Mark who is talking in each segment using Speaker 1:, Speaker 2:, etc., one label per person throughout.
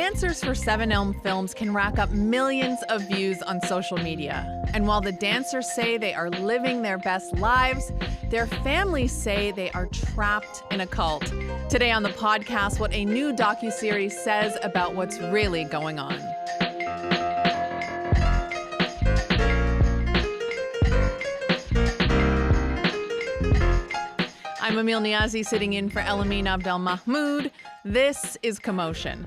Speaker 1: dancers for 7 Films can rack up millions of views on social media. And while the dancers say they are living their best lives, their families say they are trapped in a cult. Today on the podcast, what a new docuseries says about what's really going on. I'm Emil Niazi, sitting in for Elamin Abdelmahmoud. This is Commotion.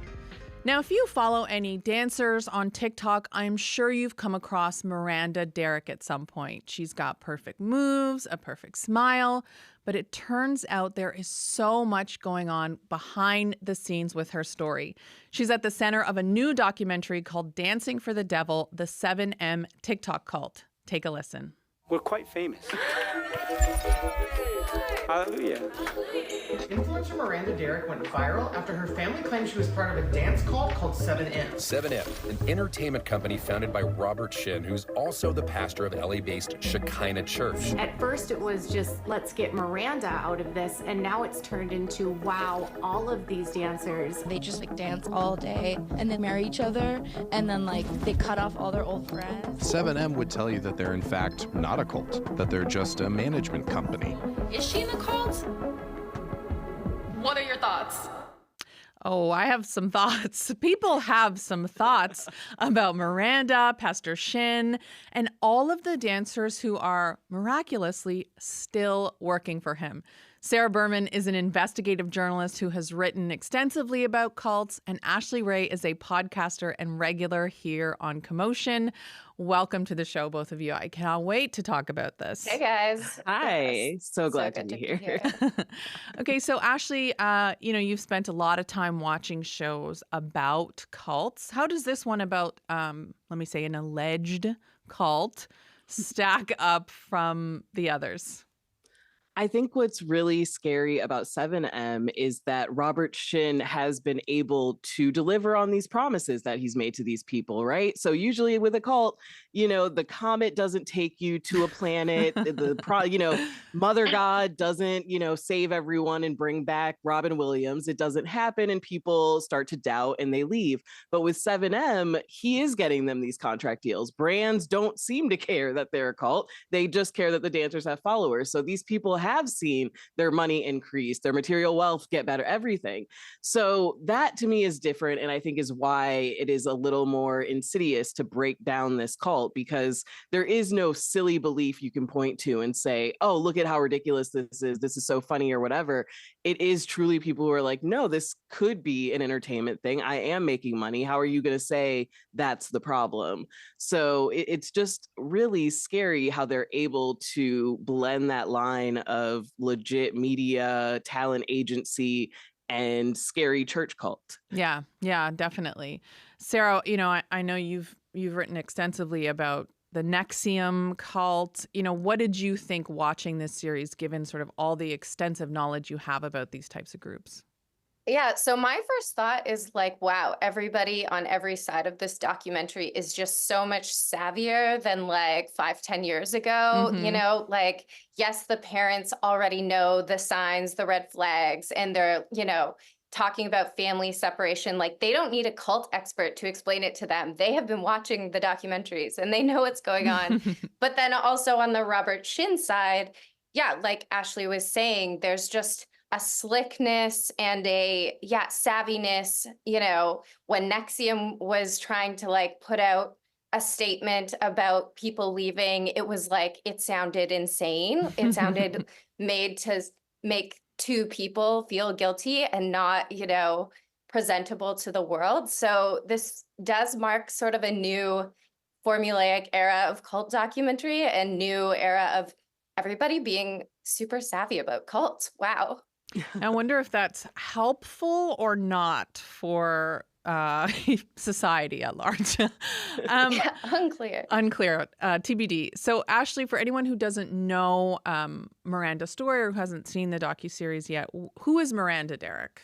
Speaker 1: Now, if you follow any dancers on TikTok, I'm sure you've come across Miranda Derrick at some point. She's got perfect moves, a perfect smile, but it turns out there is so much going on behind the scenes with her story. She's at the center of a new documentary called Dancing for the Devil, the 7M TikTok Cult. Take a listen.
Speaker 2: We're quite famous. Hallelujah.
Speaker 3: Influencer Miranda Derrick went viral after her family claimed she was part of a dance cult called 7M.
Speaker 4: 7M, an entertainment company founded by Robert Shin, who's also the pastor of LA-based Shekinah Church.
Speaker 5: At first it was just, let's get Miranda out of this, and now it's turned into, wow, all of these dancers.
Speaker 6: They just dance all day and then marry each other, and then they cut off all their old friends.
Speaker 7: 7M would tell you that they're in fact not a cult, that they're just a management company.
Speaker 8: Is she in a cult? What are your thoughts?
Speaker 1: Oh, I have some thoughts. People have some thoughts about Miranda, Pastor Shin, and all of the dancers who are miraculously still working for him. Sarah Berman is an investigative journalist who has written extensively about cults, and Ashley Ray is a podcaster and regular here on Commotion. Welcome to the show, both of you. I cannot wait to talk about this.
Speaker 9: Hey, guys.
Speaker 10: Hi.
Speaker 9: Yes.
Speaker 10: So glad to be here.
Speaker 1: Okay, so Ashley, you've spent a lot of time watching shows about cults. How does this one about, let me say, an alleged cult stack up from the others?
Speaker 10: I think what's really scary about 7M is that Robert Shin has been able to deliver on these promises that he's made to these people, right? So usually with a cult, the comet doesn't take you to a planet. Mother God doesn't, save everyone and bring back Robin Williams. It doesn't happen, and people start to doubt and they leave. But with 7M, he is getting them these contract deals. Brands don't seem to care that they're a cult. They just care that the dancers have followers. So these people have seen their money increase, their material wealth get better, everything. So that to me is different, and I think is why it is a little more insidious to break down this cult, because there is no silly belief you can point to and say, oh, look at how ridiculous this is so funny or whatever. It is truly people who are like, no, this could be an entertainment thing. I am making money. How are you going to say that's the problem? So it's just really scary how they're able to blend that line of legit media, talent agency, and scary church cult.
Speaker 1: Yeah, definitely. Sarah, I know you've written extensively about the NXIVM cult. What did you think watching this series, given sort of all the extensive knowledge you have about these types of groups?
Speaker 9: Yeah, so my first thought is wow, everybody on every side of this documentary is just so much savvier than 5-10 years ago.
Speaker 1: Mm-hmm.
Speaker 9: Yes, the parents already know the signs, the red flags, and they're, talking about family separation. They don't need a cult expert to explain it to them. They have been watching the documentaries and they know what's going on. But then also on the Robert Shin side, yeah, like Ashley was saying, there's just a slickness and a savviness. When NXIVM was trying to put out a statement about people leaving, it was it sounded insane. It sounded made to make two people feel guilty and not, presentable to the world. So this does mark sort of a new formulaic era of cult documentary and new era of everybody being super savvy about cults. Wow.
Speaker 1: I wonder if that's helpful or not for society at large.
Speaker 9: Unclear.
Speaker 1: TBD. So, Ashley, for anyone who doesn't know Miranda's story or who hasn't seen the docuseries yet, who is Miranda Derrick?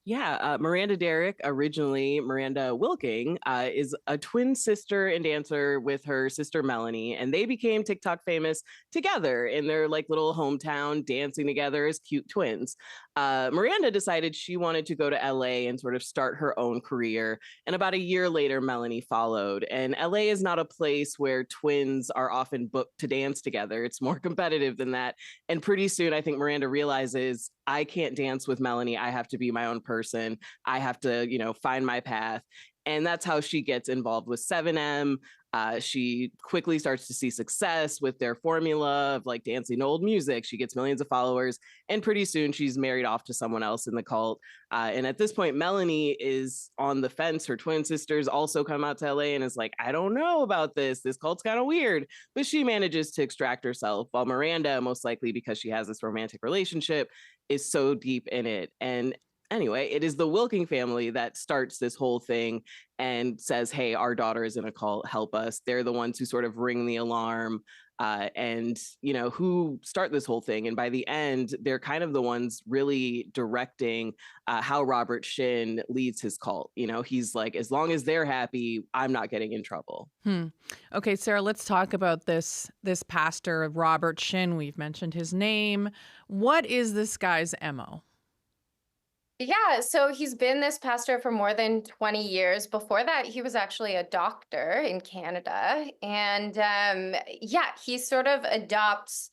Speaker 10: Yeah, Miranda Derrick, originally Miranda Wilking, is a twin sister and dancer with her sister Melanie, and they became TikTok famous together in their like little hometown, dancing together as cute twins. Miranda decided she wanted to go to LA and sort of start her own career, and about a year later, Melanie followed. And LA is not a place where twins are often booked to dance together; it's more competitive than that. And pretty soon, I think Miranda realizes I can't dance with Melanie. I have to be my own person. I have to, find my path. And that's how she gets involved with 7M. She quickly starts to see success with their formula of like dancing to old music. She gets millions of followers, and pretty soon she's married off to someone else in the cult. And at this point, Melanie is on the fence. Her twin sisters also come out to LA and is like, I don't know about this. This cult's kind of weird. But she manages to extract herself, while Miranda, most likely because she has this romantic relationship, is so deep in it. And anyway, it is the Wilking family that starts this whole thing and says, hey, our daughter is in a cult, help us. They're the ones who sort of ring the alarm and, who start this whole thing. And by the end, they're kind of the ones really directing how Robert Shin leads his cult. He's like, as long as they're happy, I'm not getting in trouble.
Speaker 1: Okay, Sarah, let's talk about this pastor, Robert Shin. We've mentioned his name. What is this guy's MO?
Speaker 9: Yeah, so he's been this pastor for more than 20 years. Before that, he was actually a doctor in Canada. And yeah, he sort of adopts,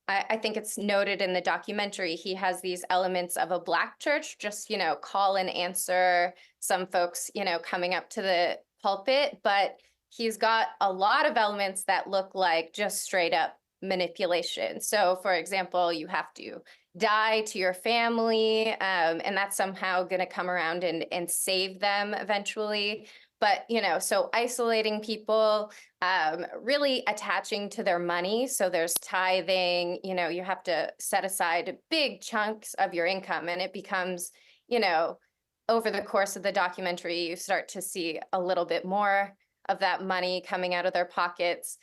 Speaker 9: I think it's noted in the documentary, he has these elements of a Black church, just, call and answer, some folks, coming up to the pulpit. But he's got a lot of elements that look like just straight up manipulation. So, for example, you have to die to your family, and that's somehow going to come around and save them eventually. But, so isolating people, really attaching to their money. So there's tithing, you have to set aside big chunks of your income, and it becomes, over the course of the documentary, you start to see a little bit more of that money coming out of their pockets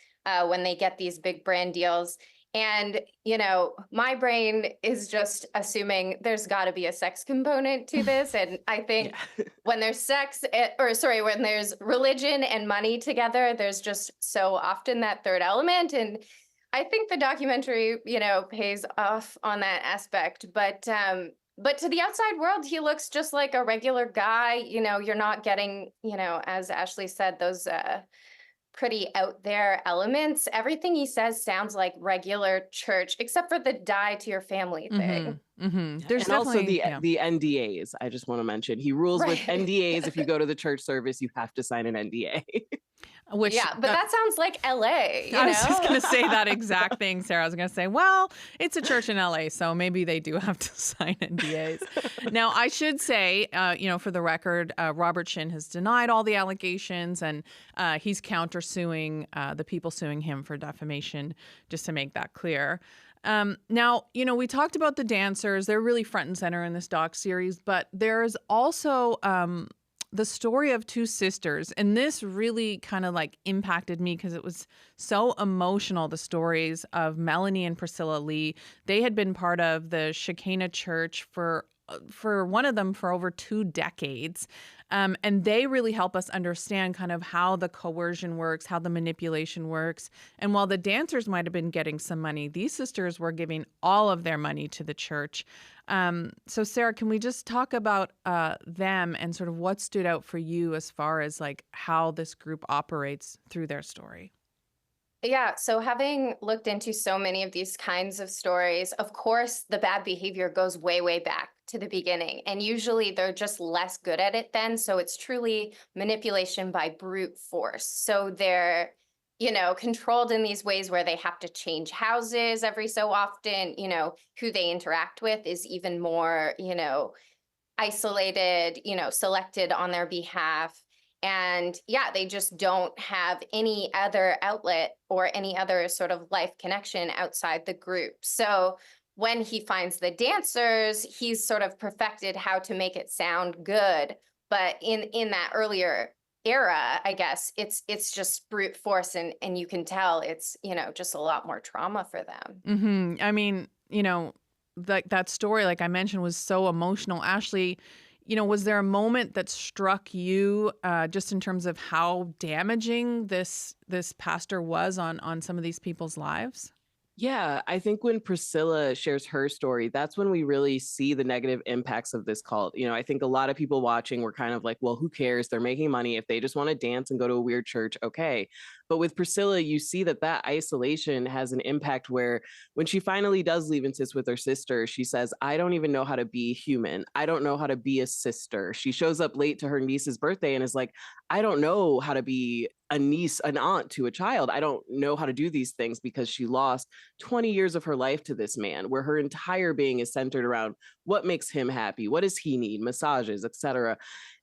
Speaker 9: when they get these big brand deals. And, my brain is just assuming there's got to be a sex component to this. And I think when there's when there's religion and money together, there's just so often that third element. And I think the documentary, pays off on that aspect. But to the outside world, he looks just like a regular guy. You're not getting, as Ashley said, those pretty out there elements. Everything he says sounds like regular church, except for the die to your family thing.
Speaker 1: There's
Speaker 10: and also the NDAs. I just want to mention he rules with NDAs. If you go to the church service, you have to sign an NDA.
Speaker 1: But
Speaker 9: that sounds like LA.
Speaker 1: I was just going to say that exact thing, Sarah. I was going to say, well, it's a church in LA, so maybe they do have to sign NDAs. Now, I should say, for the record, Robert Shin has denied all the allegations, and he's countersuing the people suing him for defamation, just to make that clear. Now, we talked about the dancers. They're really front and center in this doc series, but there's also the story of two sisters. And this really kind of like impacted me because it was so emotional. The stories of Melanie and Priscilla Lee. They had been part of the Shekinah Church for one of them for over 2 decades. And they really help us understand kind of how the coercion works, how the manipulation works. And while the dancers might have been getting some money, these sisters were giving all of their money to the church. So Sarah, can we just talk about them and sort of what stood out for you as far as like how this group operates through their story?
Speaker 9: Yeah, so having looked into so many of these kinds of stories, of course, the bad behavior goes way, way back to the beginning. And usually they're just less good at it then. So it's truly manipulation by brute force. So they're, controlled in these ways where they have to change houses every so often. Who they interact with is even more, isolated, selected on their behalf. And yeah, they just don't have any other outlet or any other sort of life connection outside the group. So when he finds the dancers, he's sort of perfected how to make it sound good. But in that earlier era, I guess, it's just brute force. And you can tell it's, just a lot more trauma for them.
Speaker 1: I mean, that story, like I mentioned, was so emotional. Ashley, Was there a moment that struck you just in terms of how damaging this pastor was on some of these people's lives?
Speaker 10: Yeah, I think when Priscilla shares her story, that's when we really see the negative impacts of this cult. I think a lot of people watching were kind of like, well, who cares? They're making money. If they just want to dance and go to a weird church, okay. But with Priscilla, you see that isolation has an impact where when she finally does leave and sits with her sister, she says, I don't even know how to be human. I don't know how to be a sister. She shows up late to her niece's birthday and is like, I don't know how to be a niece, an aunt to a child. I don't know how to do these things because she lost 20 years of her life to this man, where her entire being is centered around what makes him happy, what does he need, massages, etc.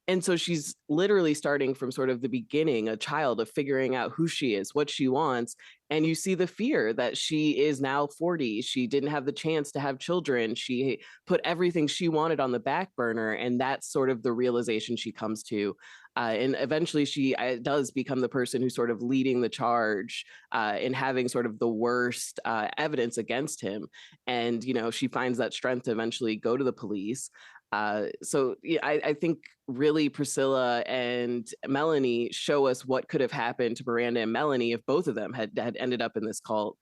Speaker 10: And so she's literally starting from sort of the beginning, a child of figuring out who she is, what she wants. And you see the fear that she is now 40. She didn't have the chance to have children. She put everything she wanted on the back burner. And that's sort of the realization she comes to. And eventually she does become the person who's sort of leading the charge in having sort of the worst evidence against him. And, she finds that strength to eventually go to the police. So yeah, I think really Priscilla and Melanie show us what could have happened to Miranda and Melanie if both of them had ended up in this cult.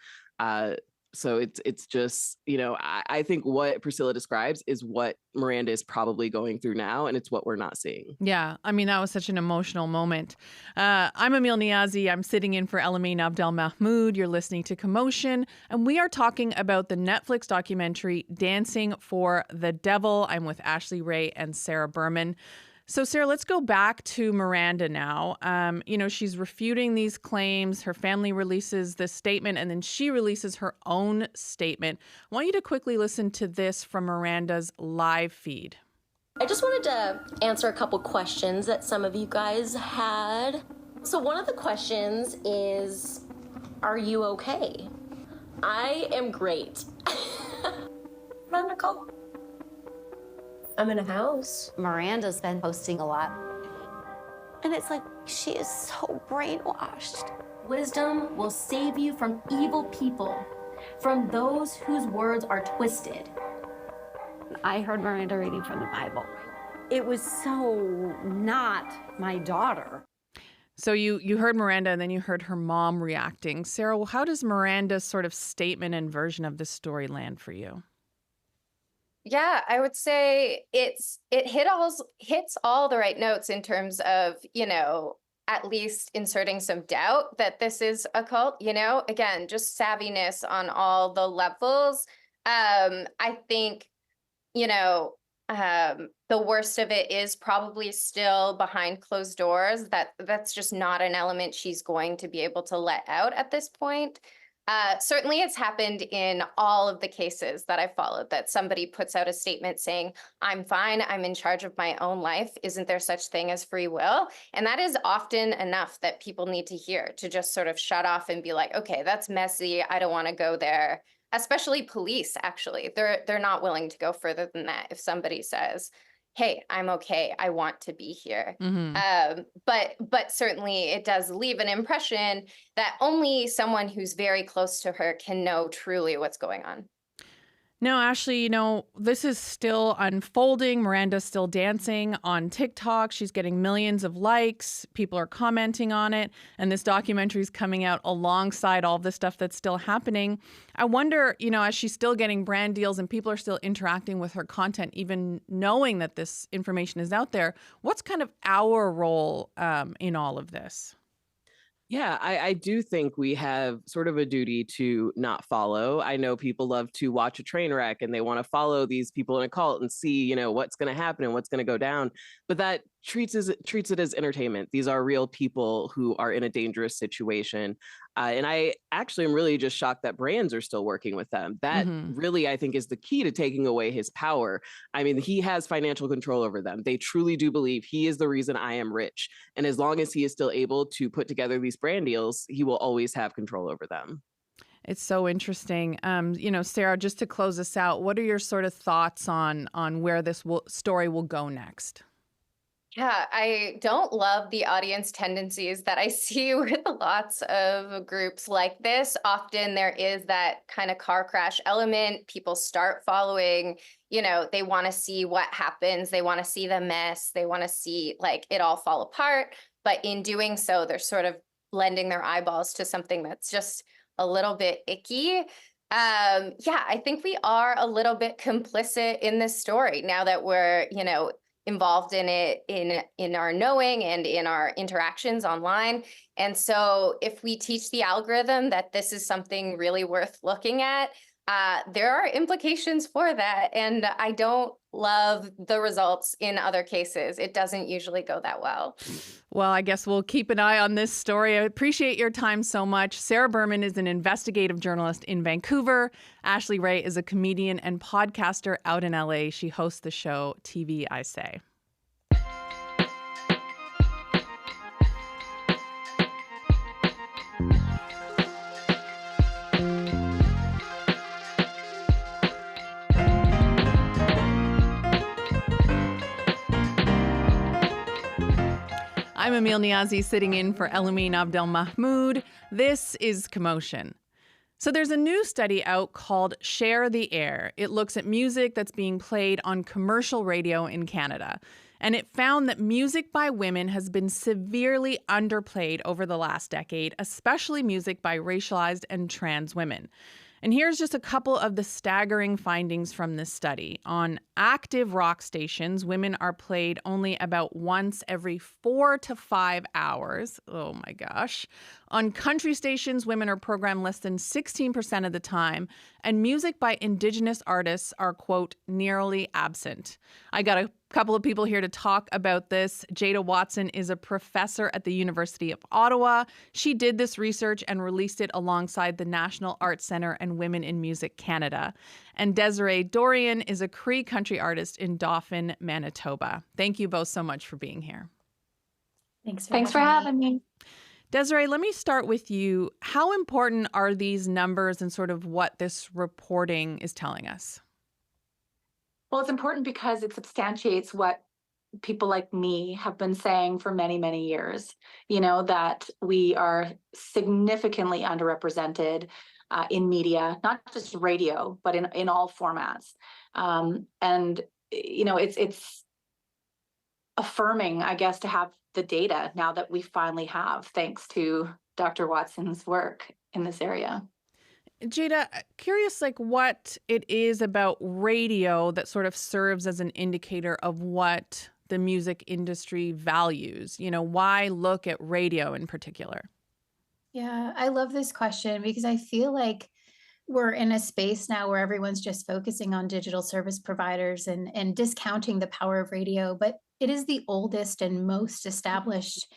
Speaker 10: So it's just, I think what Priscilla describes is what Miranda is probably going through now, and it's what we're not seeing.
Speaker 1: Yeah, I mean, that was such an emotional moment. I'm Emil Niazi. I'm sitting in for Elamin Abdel Mahmoud. You're listening to Commotion, and we are talking about the Netflix documentary Dancing for the Devil. I'm with Ashley Ray and Sarah Berman. So, Sarah, let's go back to Miranda now. She's refuting these claims. Her family releases this statement, and then she releases her own statement. I want you to quickly listen to this from Miranda's live feed.
Speaker 11: I just wanted to answer a couple questions that some of you guys had. So one of the questions is, are you okay? I am great. Run, Nicole. I'm in a house.
Speaker 12: Miranda's been posting a lot.
Speaker 11: And it's like, she is so brainwashed.
Speaker 13: Wisdom will save you from evil people, from those whose words are twisted.
Speaker 12: I heard Miranda reading from the Bible. It was so not my daughter.
Speaker 1: So you heard Miranda and then you heard her mom reacting. Sarah, how does Miranda's sort of statement and version of this story land for you?
Speaker 9: Yeah, I would say it hits all the right notes in terms of, at least inserting some doubt that this is a cult, again, just savviness on all the levels. I think, the worst of it is probably still behind closed doors. That's just not an element she's going to be able to let out at this point. Certainly it's happened in all of the cases that I followed, that somebody puts out a statement saying, I'm fine, I'm in charge of my own life. Isn't there such thing as free will? And that is often enough that people need to hear, to just sort of shut off and be like, okay, that's messy. I don't want to go there. Especially police, actually. They're not willing to go further than that. If somebody says, hey, I'm okay, I want to be here.
Speaker 1: Mm-hmm.
Speaker 9: But certainly it does leave an impression that only someone who's very close to her can know truly what's going on.
Speaker 1: Now, Ashley, this is still unfolding. Miranda's still dancing on TikTok. She's getting millions of likes. People are commenting on it. And this documentary is coming out alongside all the stuff that's still happening. I wonder, as she's still getting brand deals and people are still interacting with her content, even knowing that this information is out there, what's kind of our role in all of this?
Speaker 10: Yeah, I do think we have sort of a duty to not follow. I know people love to watch a train wreck and they want to follow these people in a cult and see, what's going to happen and what's going to go down. But that treats it as entertainment. These are real people who are in a dangerous situation. And I actually am really just shocked that brands are still working with them. That really, I think, is the key to taking away his power. I mean, he has financial control over them. They truly do believe he is the reason I am rich. And as long as he is still able to put together these brand deals, he will always have control over them.
Speaker 1: It's so interesting. Sarah, just to close us out, what are your sort of thoughts on where this story will go next?
Speaker 9: Yeah, I don't love the audience tendencies that I see with lots of groups like this. Often there is that kind of car crash element. People start following, they want to see what happens. They want to see the mess. They want to see like it all fall apart. But in doing so, they're sort of lending their eyeballs to something that's just a little bit icky. Yeah, I think we are a little bit complicit in this story now that we're, involved in it in our knowing and in our interactions online. And so if we teach the algorithm that this is something really worth looking at, there are implications for that. And I don't love the results in other cases. It doesn't usually go that well.
Speaker 1: Well, I guess we'll keep an eye on this story. I appreciate your time so much. Sarah Berman is an investigative journalist in Vancouver. Ashley Ray is a comedian and podcaster out in LA. She hosts the show TV I Say. I'm Emil Niazi, sitting in for Elamine Abdel-Mahmoud. This is Commotion. So there's a new study out called Share the Air. It looks at music that's being played on commercial radio in Canada. And it found that music by women has been severely underplayed over the last decade, especially music by racialized and trans women. And here's just a couple of the staggering findings from this study. On active rock stations, women are played only about once every 4 to 5 hours. Oh my gosh. On country stations, women are programmed less than 16% of the time, and music by Indigenous artists are, quote, nearly absent. I got a couple of people here to talk about this. Jada Watson is a professor at the University of Ottawa. She did this research and released it alongside the National Arts Centre and Women in Music Canada. And Desiree Dorian is a Cree country artist in Dauphin, Manitoba. Thank you both so much for being here.
Speaker 8: Thanks for having me.
Speaker 1: Desiree, let me start with you. How important are these numbers and sort of what this reporting is telling us?
Speaker 14: Well, it's important because it substantiates what people like me have been saying for many, many years, that we are significantly underrepresented in media, not just radio, but in all formats. It's affirming, I guess, to have the data now that we finally have, thanks to Dr. Watson's work in this area.
Speaker 1: Jada, curious what it is about radio that sort of serves as an indicator of what the music industry values. Why look at radio in particular?
Speaker 15: Yeah, I love this question because I feel like we're in a space now where everyone's just focusing on digital service providers and discounting the power of radio, but it is the oldest and most established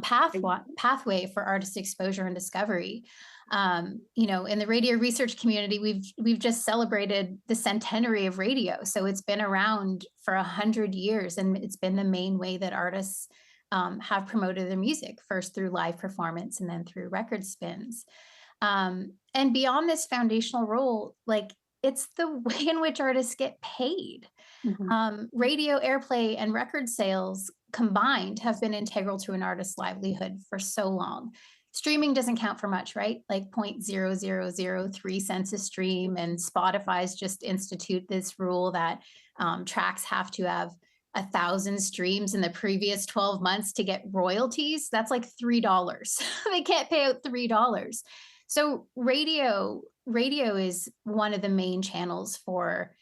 Speaker 15: pathway for artist exposure and discovery. In the radio research community, we've just celebrated the centenary of radio. So it's been around for 100 years, and it's been the main way that artists have promoted their music, first through live performance and then through record spins. And beyond this foundational role, it's the way in which artists get paid. Mm-hmm. Radio airplay and record sales combined have been integral to an artist's livelihood for so long. Streaming doesn't count for much, right? 0.0003 cents a stream, and Spotify's just institute this rule that tracks have to have 1,000 streams in the previous 12 months to get royalties. That's $3. They can't pay out $3. So radio is one of the main channels for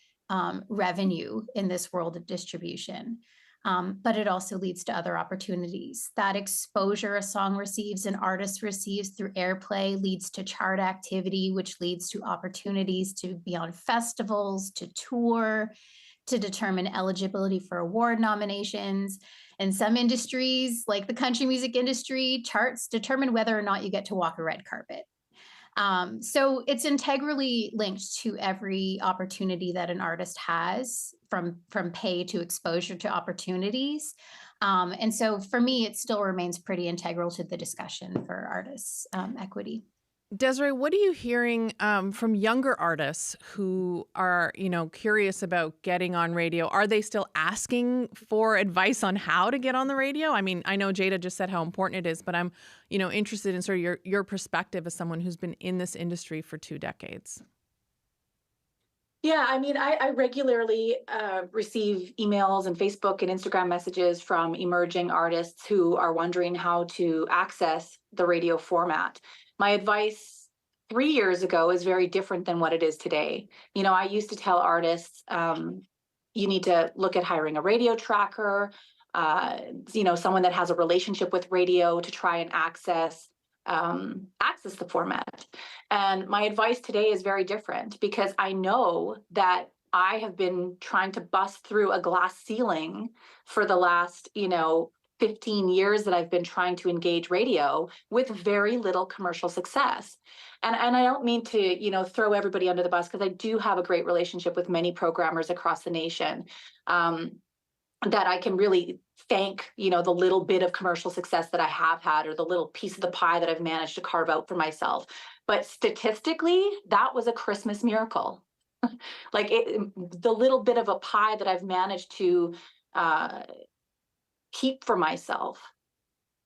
Speaker 15: revenue in this world of distribution. But it also leads to other opportunities. That exposure a song receives, an artist receives through airplay, leads to chart activity, which leads to opportunities to be on festivals, to tour, to determine eligibility for award nominations. In some industries, like the country music industry, charts determine whether or not you get to walk a red carpet. So it's integrally linked to every opportunity that an artist has, from pay to exposure to opportunities. And so for me, it still remains pretty integral to the discussion for artists' equity.
Speaker 1: Desiree, what are you hearing from younger artists who are, curious about getting on radio? Are they still asking for advice on how to get on the radio? I mean, I know Jada just said how important it is, but I'm, interested in sort of your perspective as someone who's been in this industry for 2 decades.
Speaker 14: Yeah, I mean, I regularly receive emails and Facebook and Instagram messages from emerging artists who are wondering how to access the radio format. My advice 3 years ago is very different than what it is today. I used to tell artists, you need to look at hiring a radio tracker, someone that has a relationship with radio to try and access the format. And my advice today is very different because I know that I have been trying to bust through a glass ceiling for the last, 15 years that I've been trying to engage radio with very little commercial success. And I don't mean to, throw everybody under the bus because I do have a great relationship with many programmers across the nation. That I can really thank, the little bit of commercial success that I have had or the little piece of the pie that I've managed to carve out for myself. But statistically, that was a Christmas miracle. The little bit of a pie that I've managed to keep for myself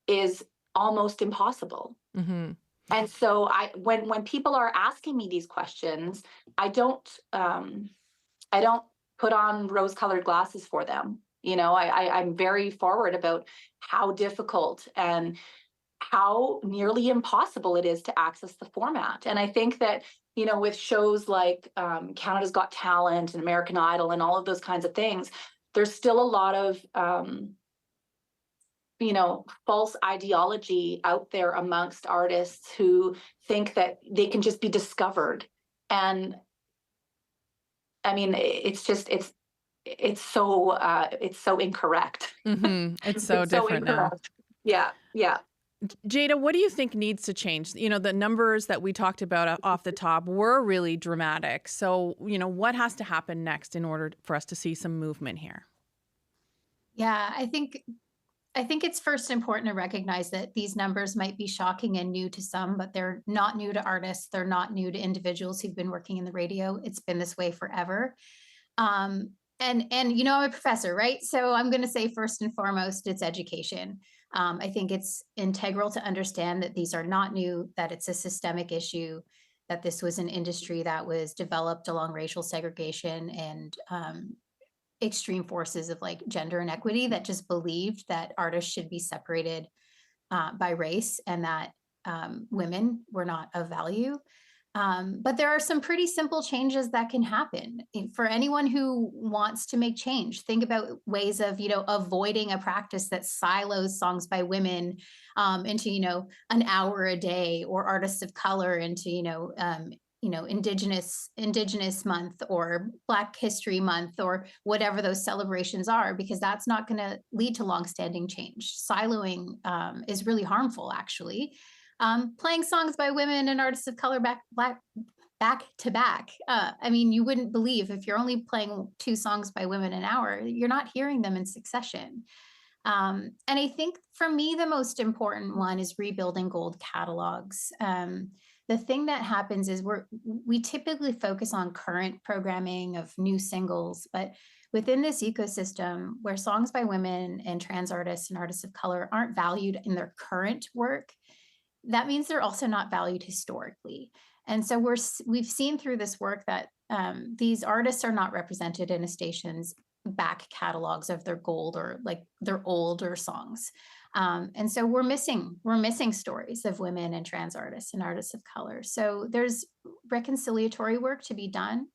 Speaker 14: is almost impossible.
Speaker 1: Mm-hmm.
Speaker 14: And so when people are asking me these questions, I don't put on rose-colored glasses for them. I'm very forward about how difficult and how nearly impossible it is to access the format. And I think that, with shows like Canada's Got Talent and American Idol and all of those kinds of things, there's still a lot of, false ideology out there amongst artists who think that they can just be discovered. And I mean, it's so incorrect.
Speaker 1: Mm-hmm. It's so different now.
Speaker 14: Yeah.
Speaker 1: Jada, what do you think needs to change? The numbers that we talked about off the top were really dramatic. So, what has to happen next in order for us to see some movement here?
Speaker 15: Yeah, I think it's first important to recognize that these numbers might be shocking and new to some, but they're not new to artists. They're not new to individuals who've been working in the radio. It's been this way forever. And I'm a professor, right? So I'm going to say first and foremost, it's education. I think it's integral to understand that these are not new, that it's a systemic issue, that this was an industry that was developed along racial segregation and extreme forces of like gender inequity that just believed that artists should be separated by race and that women were not of value. But there are some pretty simple changes that can happen for anyone who wants to make change. Think about ways of, avoiding a practice that silos songs by women into, an hour a day, or artists of color into, Indigenous month or Black History Month or whatever those celebrations are, because that's not going to lead to longstanding change. Siloing is really harmful, actually. Playing songs by women and artists of color back to back. I mean, you wouldn't believe if you're only playing 2 songs by women an hour, you're not hearing them in succession. And I think for me, the most important one is rebuilding gold catalogs. The thing that happens is we typically focus on current programming of new singles, but within this ecosystem where songs by women and trans artists and artists of color aren't valued in their current work, that means they're also not valued historically. And so we've seen through this work that these artists are not represented in a station's back catalogs of their gold or like their older songs. And so we're missing stories of women and trans artists and artists of color. So there's reconciliatory work to be done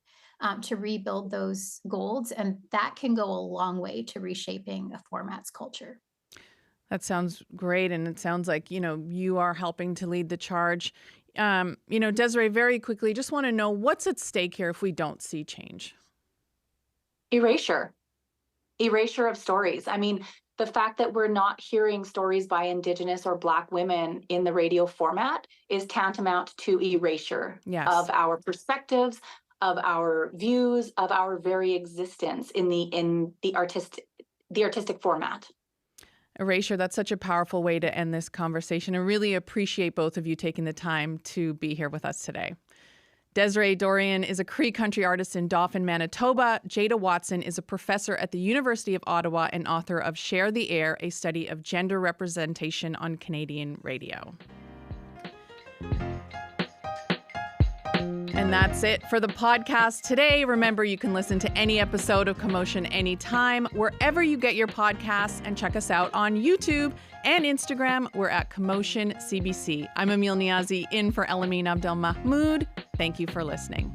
Speaker 15: to rebuild those golds. And that can go a long way to reshaping a format's culture.
Speaker 1: That sounds great. And it sounds like, you are helping to lead the charge. Desiree, very quickly, just want to know what's at stake here if we don't see change?
Speaker 14: Erasure of stories. I mean, the fact that we're not hearing stories by Indigenous or Black women in the radio format is tantamount to erasure of our perspectives, of our views, of our very existence in the artistic format.
Speaker 1: Erasure, that's such a powerful way to end this conversation. I really appreciate both of you taking the time to be here with us today. Desiree Dorian is a Cree country artist in Dauphin, Manitoba. Jada Watson is a professor at the University of Ottawa and author of Share the Air, a study of gender representation on Canadian radio. And that's it for the podcast today. Remember, you can listen to any episode of Commotion anytime, wherever you get your podcasts, and check us out on YouTube and Instagram. We're at Commotion CBC. I'm Emil Niazi, in for Elamine Abdel Mahmoud. Thank you for listening.